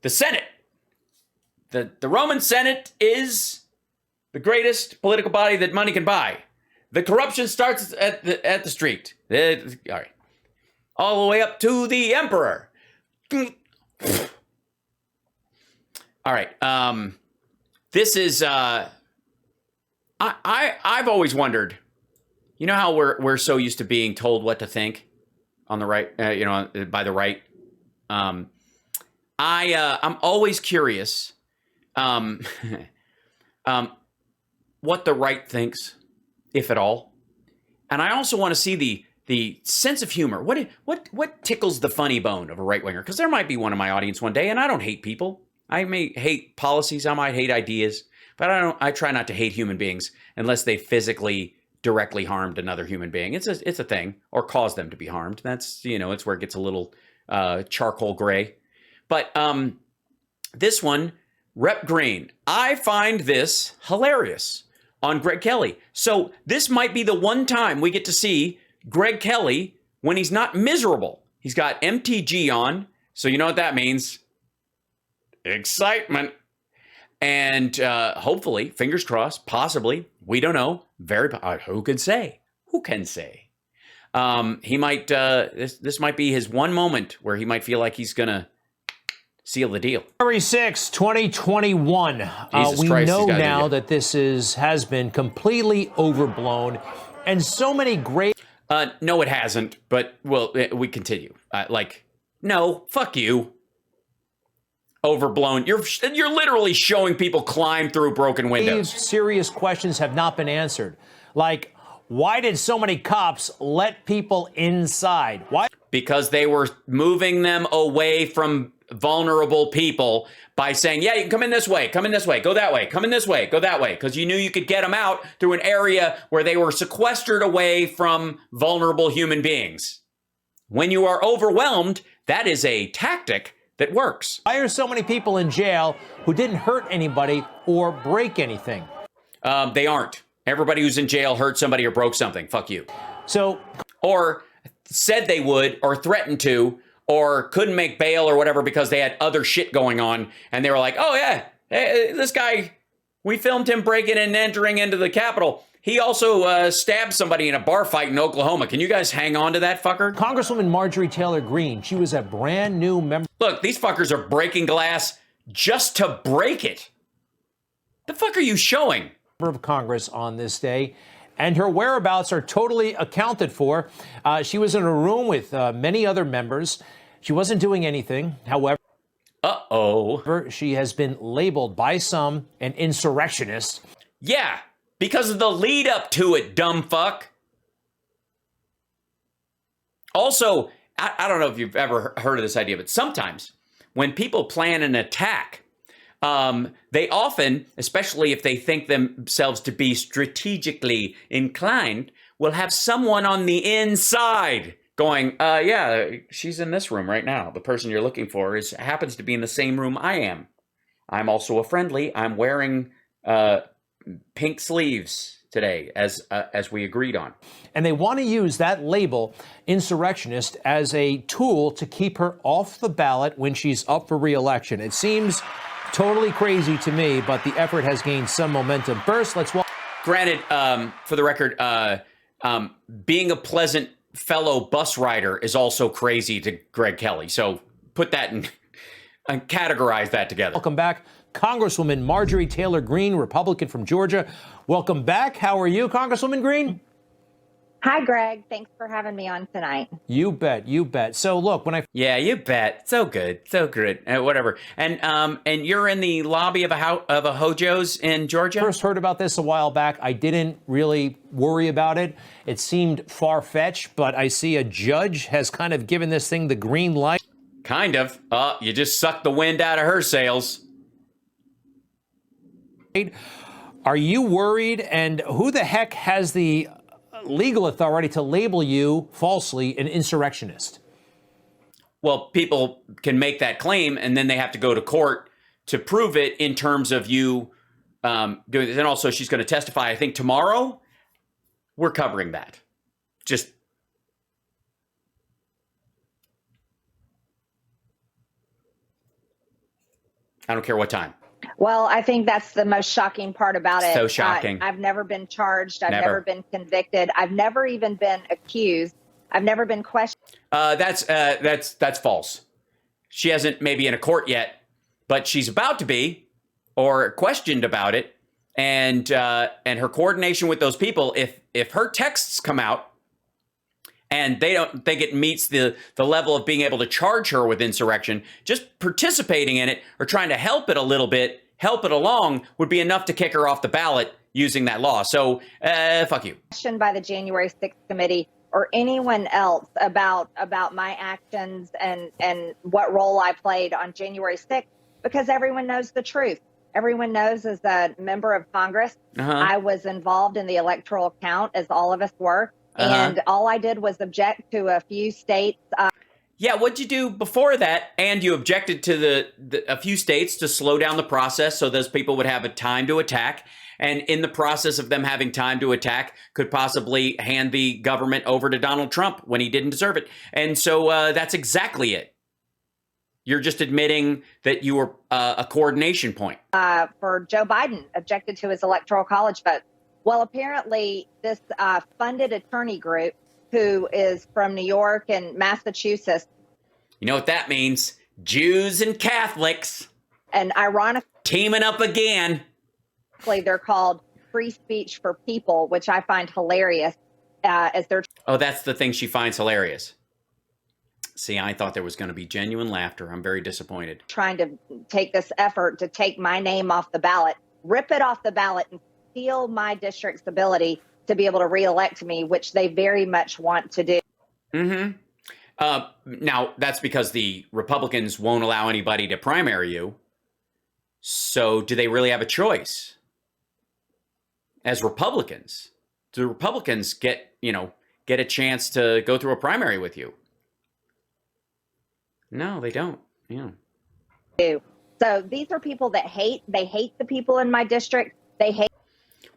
the Senate. The Roman Senate is the greatest political body that money can buy. The corruption starts at the street. All right. All the way up to the emperor. All right. This is I've always wondered, you know how we're so used to being told what to think on the right, by the right. I'm always curious what the right thinks, if at all. And I also want to see the sense of humor. What tickles the funny bone of a right-winger? Because there might be one in my audience one day, and I don't hate people. I may hate policies, I might hate ideas, but I try not to hate human beings unless they physically directly harmed another human being. It's a thing, or caused them to be harmed. That's, it's where it gets a little charcoal gray. But this one, Rep. Greene, I find this hilarious on Greg Kelly. So this might be the one time we get to see Greg Kelly when he's not miserable. He's got MTG on, so you know what that means. Excitement. And hopefully, fingers crossed, possibly, we don't know. Who can say? Who can say? He might, this might be his one moment where he might feel like he's going to seal the deal. February 6, 2021. We know now that this has been completely overblown, and so many great... No, it hasn't, but, well, we continue. No, fuck you. Overblown. You're literally showing people climb through broken windows. Serious questions have not been answered. Like, why did so many cops let people inside? Why? Because they were moving them away from vulnerable people by saying, yeah, you can come in this way, go that way, come in this way, go that way, because you knew you could get them out through an area where they were sequestered away from vulnerable human beings. When you are overwhelmed, that is a tactic that works. Why are so many people in jail who didn't hurt anybody or break anything? They aren't. Everybody who's in jail hurt somebody or broke something. Fuck you. So, or said they would, or threatened to, or couldn't make bail or whatever because they had other shit going on, and they were like, oh yeah, hey, this guy, we filmed him breaking and entering into the Capitol. He also stabbed somebody in a bar fight in Oklahoma. Can you guys hang on to that fucker? Congresswoman Marjorie Taylor Greene, she was a brand new member. Look, these fuckers are breaking glass just to break it. The fuck are you showing? Of Congress on this day, and her whereabouts are totally accounted for. She was in a room with many other members. She wasn't doing anything. However, she has been labeled by some an insurrectionist. Yeah, because of the lead up to it, dumb fuck. Also, I don't know if you've ever heard of this idea, but sometimes when people plan an attack, they often, especially if they think themselves to be strategically inclined, will have someone on the inside going, yeah, she's in this room right now. The person you're looking for happens to be in the same room I am. I'm also a friendly. I'm wearing pink sleeves today, as we agreed on. And they want to use that label, insurrectionist, as a tool to keep her off the ballot when she's up for re-election. It seems totally crazy to me, but the effort has gained some momentum. First, let's walk. Granted, for the record, being a pleasant fellow bus rider is also crazy to Greg Kelly. So put that in and categorize that together. Welcome back, Congresswoman Marjorie Taylor Greene, Republican from Georgia. Welcome back. How are you, Congresswoman Greene? Hi, Greg. Thanks for having me on tonight. You bet. You bet. So look, yeah, you bet. So good. So good. Whatever. And you're in the lobby of a Hojo's in Georgia? First heard about this a while back. I didn't really worry about it. It seemed far-fetched, but I see a judge has kind of given this thing the green light. Kind of. You just sucked the wind out of her sails. Are you worried? And who the heck has the legal authority to label you falsely an insurrectionist? Well, people can make that claim, and then they have to go to court to prove it in terms of you doing this. And also, she's going to testify, I think, tomorrow. We're covering that. Just I don't care what time. Well, I think that's the most shocking part about it. So shocking. I've never been charged. I've Never. never been convicted. I've never even been accused. I've never been questioned. That's false. She hasn't maybe in a court yet, but she's about to be, or questioned about it, and her coordination with those people. If her texts come out and they don't think it meets the level of being able to charge her with insurrection, just participating in it or trying to help it a little bit, help it along, would be enough to kick her off the ballot using that law. So fuck you. Questioned by the January 6th committee or anyone else about my actions and what role I played on January 6th, because everyone knows the truth. Everyone knows as a member of Congress, I was involved in the electoral count, as all of us were. And all I did was object to a few states. Yeah, what'd you do before that? And you objected to a few states to slow down the process so those people would have a time to attack. And in the process of them having time to attack, could possibly hand the government over to Donald Trump when he didn't deserve it. And so that's exactly it. You're just admitting that you were a coordination point. For Joe Biden, objected to his electoral college vote. Well, apparently this funded attorney group who is from New York and Massachusetts. You know what that means? Jews and Catholics. And ironically, teaming up again. They're called Free Speech for People, which I find hilarious. As they're Oh, that's the thing she finds hilarious. See, I thought there was going to be genuine laughter. I'm very disappointed. Trying to take this effort to take my name off the ballot, rip it off the ballot, and steal my district's ability to be able to reelect me, which they very much want to do. Now, that's because the Republicans won't allow anybody to primary you. So do they really have a choice? As Republicans, do Republicans get a chance to go through a primary with you? No, they don't. Yeah. So these are people that they hate the people in my district. They hate.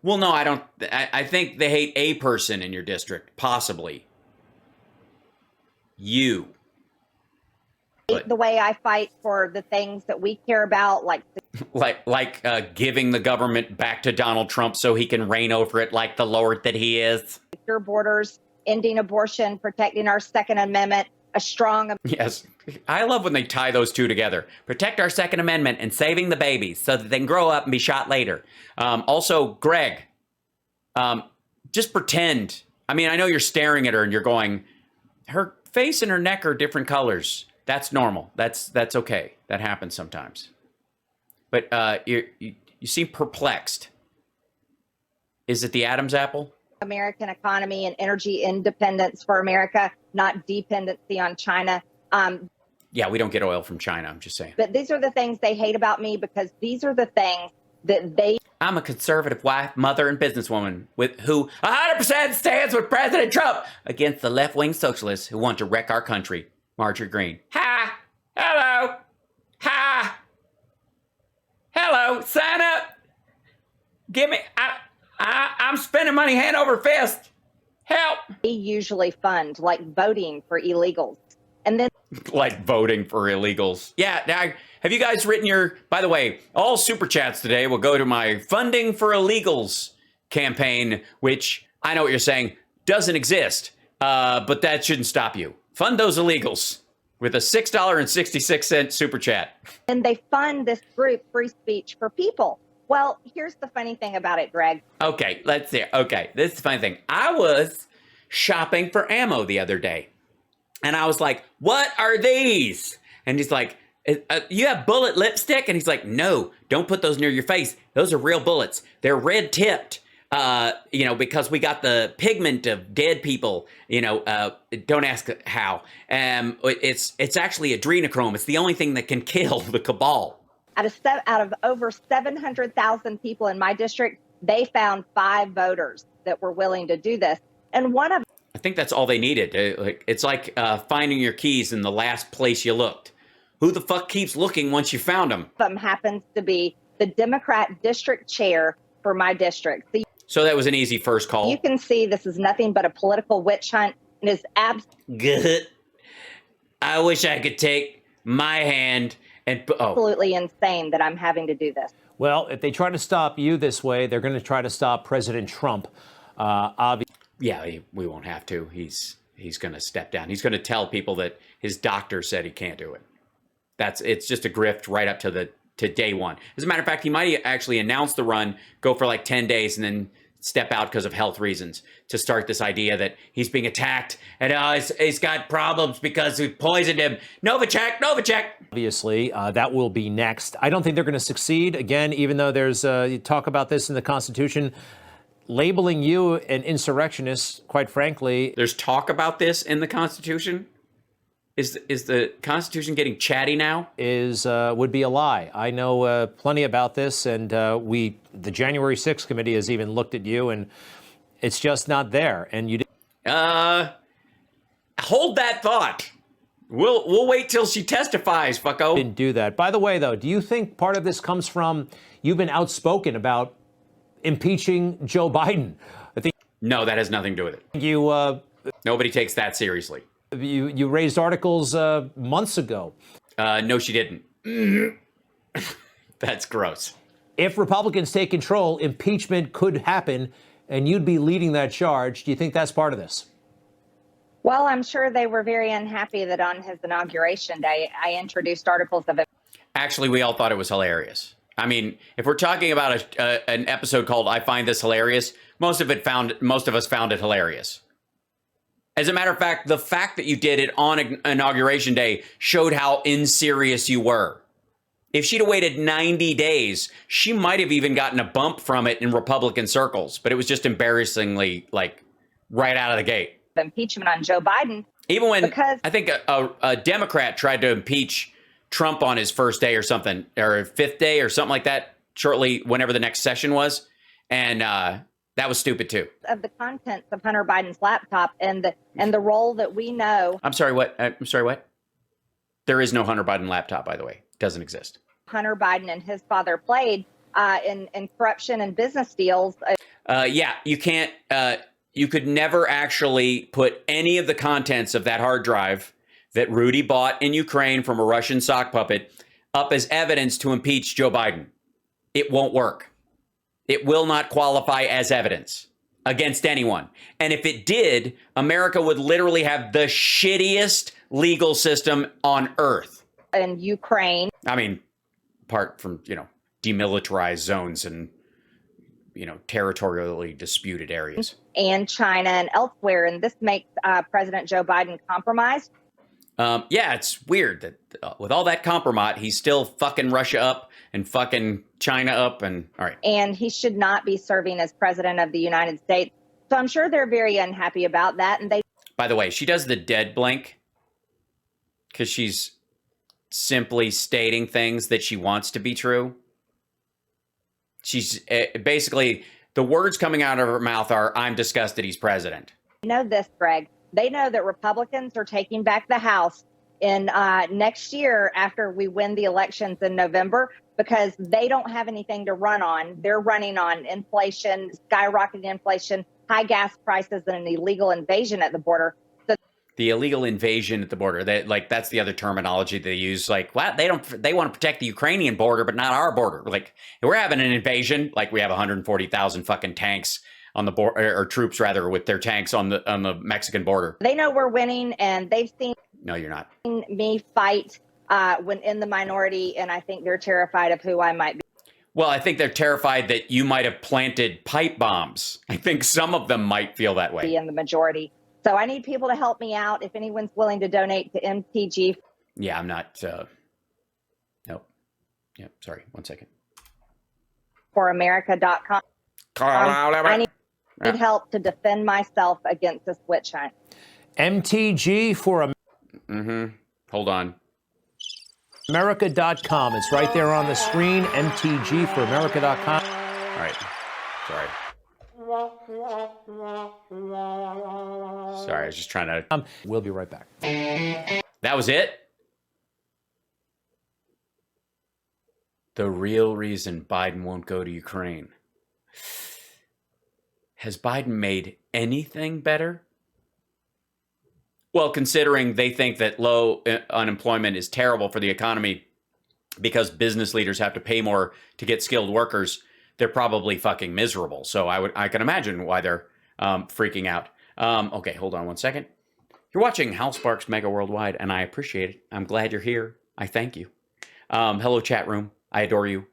Well, no, I don't. I think they hate a person in your district, possibly. You. But the way I fight for the things that we care about, like giving the government back to Donald Trump so he can reign over it like the Lord that he is. Secure borders, ending abortion, protecting our Second Amendment, a strong. Yes. I love when they tie those two together. Protect our Second Amendment and saving the babies so that they can grow up and be shot later. Also, Greg, just pretend. I mean, I know you're staring at her and you're going, her face and her neck are different colors. That's normal. That's okay. That happens sometimes. But you seem perplexed. Is it the Adam's apple? American economy and energy independence for America, not dependency on China. Yeah, we don't get oil from China. I'm just saying. But these are the things they hate about me because these are the things that they. I'm a conservative wife, mother, and businesswoman who 100% stands with President Trump against the left-wing socialists who want to wreck our country. Marjorie Greene. Hi. Hello. Hi. Hello. Sign up. Give me. I'm spending money hand over fist. Help. They usually fund, like voting for illegals. And then. Like voting for illegals. Yeah. Now, have you guys written by the way, all super chats today will go to my Funding for Illegals campaign, which I know what you're saying doesn't exist, but that shouldn't stop you. Fund those illegals with a $6.66 super chat. And they fund this group, Free Speech for People. Well, here's the funny thing about it, Greg. Okay, let's see. Okay, this is the funny thing. I was shopping for ammo the other day, and I was like, what are these? And he's like, you have bullet lipstick? And he's like, no, don't put those near your face. Those are real bullets. They're red tipped. Because we got the pigment of dead people, don't ask how. It's actually adrenochrome. It's the only thing that can kill the cabal. Out of over 700,000 people in my district, they found 5 voters that were willing to do this. And one of I think that's all they needed. It's like finding your keys in the last place you looked. Who the fuck keeps looking once you found them? Happens to be the Democrat district chair for my district. So that was an easy first call. You can see this is nothing but a political witch hunt and is good. I wish I could take my hand And absolutely insane that I'm having to do this. Well, if they try to stop you this way, they're going to try to stop President Trump. Obviously. Yeah, we won't have to. He's going to step down. He's going to tell people that his doctor said he can't do it. It's just a grift right up to day one. As a matter of fact, he might actually announce the run, go for like 10 days, and then step out because of health reasons to start this idea that he's being attacked and he's got problems because we poisoned him. Novichok. Obviously, that will be next. I don't think they're going to succeed. Again, even though there's talk about this in the Constitution, labeling you an insurrectionist, quite frankly. There's talk about this in the Constitution? Is the Constitution getting chatty now? Would be a lie. I know plenty about this, and the January 6th committee has even looked at you, and it's just not there. And you hold that thought. We'll wait till she testifies, fucko. Didn't do that. By the way, though, do you think part of this comes from you've been outspoken about impeaching Joe Biden? I think no, that has nothing to do with it. Nobody takes that seriously. You raised articles months ago. No, she didn't. That's gross. If Republicans take control, impeachment could happen, and you'd be leading that charge. Do you think that's part of this? Well, I'm sure they were very unhappy that on his inauguration day, I introduced articles of it. Actually, we all thought it was hilarious. I mean, if we're talking about an episode called "I Find This Hilarious," most of us found it hilarious. As a matter of fact, the fact that you did it on Inauguration Day showed how inserious you were. If she'd have waited 90 days, she might have even gotten a bump from it in Republican circles, but it was just embarrassingly, like, right out of the gate. Impeachment on Joe Biden. Even when I think a Democrat tried to impeach Trump on his first day or something, or fifth day or something like that, shortly whenever the next session was. And that was stupid too. Of the contents of Hunter Biden's laptop and the role that we know. I'm sorry, what? There is no Hunter Biden laptop, by the way. It doesn't exist. Hunter Biden and his father played in corruption and business deals. Yeah, you can't. You could never actually put any of the contents of that hard drive that Rudy bought in Ukraine from a Russian sock puppet up as evidence to impeach Joe Biden. It won't work. It will not qualify as evidence against anyone. And if it did, America would literally have the shittiest legal system on earth. In Ukraine. I mean, apart from, demilitarized zones and, territorially disputed areas. And China and elsewhere. And this makes President Joe Biden compromised. Yeah, it's weird that with all that compromise, he's still fucking Russia up and fucking China up. And all right. And he should not be serving as president of the United States. So I'm sure they're very unhappy about that. And by the way, she does the dead blink because she's simply stating things that she wants to be true. She's basically, the words coming out of her mouth are, "I'm disgusted he's president." I know this, Greg. They know that Republicans are taking back the House in next year after we win the elections in November, because they don't have anything to run on. They're running on inflation, skyrocketing inflation, high gas prices, and an illegal invasion at the border. So the illegal invasion at the border, that's the other terminology they use. Like, well, they want to protect the Ukrainian border, but not our border. Like, we're having an invasion. Like, we have 140,000 fucking tanks on the border, or troops rather, with their tanks on the Mexican border. They know we're winning, and they've seen. No, you're not. Me fight when in the minority, and I think they're terrified of who I might be. Well, I think they're terrified that you might have planted pipe bombs. I think some of them might feel that way. In the majority. So I need people to help me out. If anyone's willing to donate to MTG. Yeah, I'm not. Nope. Yeah, sorry. 1 second. ForAmerica.com. I need help to defend myself against this witch hunt. MTG for Hold on. America.com. It's right there on the screen. MTG for America.com. All right. Sorry. Sorry, I was just trying to. We'll be right back. That was it? The real reason Biden won't go to Ukraine. Has Biden made anything better? Well, considering they think that low unemployment is terrible for the economy, because business leaders have to pay more to get skilled workers, they're probably fucking miserable. So I can imagine why they're freaking out. Okay, hold on one second. You're watching Hal Sparks Mega Worldwide, and I appreciate it. I'm glad you're here. I thank you. Hello, chat room. I adore you.